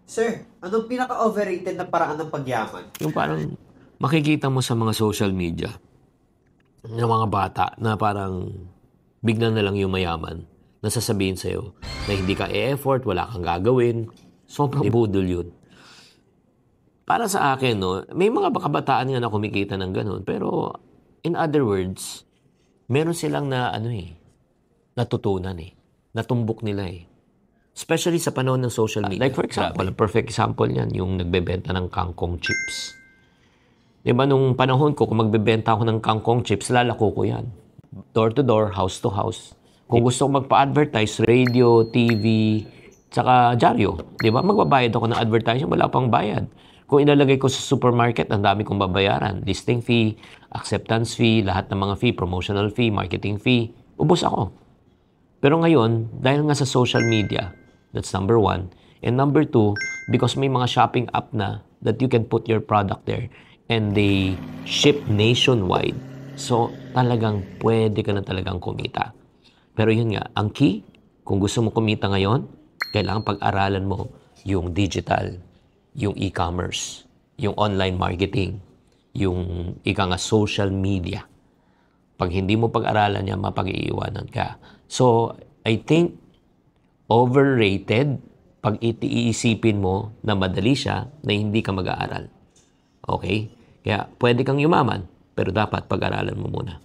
Sir, anong pinaka-overrated na paraan ng pagyaman? Yung parang makikita mo sa mga social media ng mga bata na parang bigla na lang yung mayaman na sasabihin sa'yo na hindi ka e-effort, wala kang gagawin. Sobrang budol yun. Para sa akin, no, may mga kabataan nga na kumikita ng ganun. Pero in other words, meron silang natutunan Natumbok nila Especially sa panahon ng social media. Like for example, perfect example niyan, yung nagbebenta ng kangkong chips. Diba nung panahon ko, kung magbebenta ako ng kangkong chips, lalako ko yan. Door to door, house to house. Kung gusto ko magpa-advertise, radio, TV, tsaka dyaryo. Diba? Magbabayad ako ng advertising, wala pang bayad. Kung ilalagay ko sa supermarket, ang dami kong babayaran. Listing fee, acceptance fee, lahat ng mga fee, promotional fee, marketing fee. Ubos ako. Pero ngayon, dahil nga sa social media, that's number one. And number two, because may mga shopping app na that you can put your product there and they ship nationwide. So, talagang pwede ka na talagang kumita. Pero yun nga, ang key, kung gusto mo kumita ngayon, kailangan pag-aralan mo yung digital, yung e-commerce, yung online marketing, yung social media. Pag hindi mo pag-aralan yan, mapag-iiwanan ka. So, I think, overrated pag iisipin mo na madali siya na hindi ka mag-aaral. Okay? Kaya, pwede kang yumaman, pero dapat pag-aralan mo muna.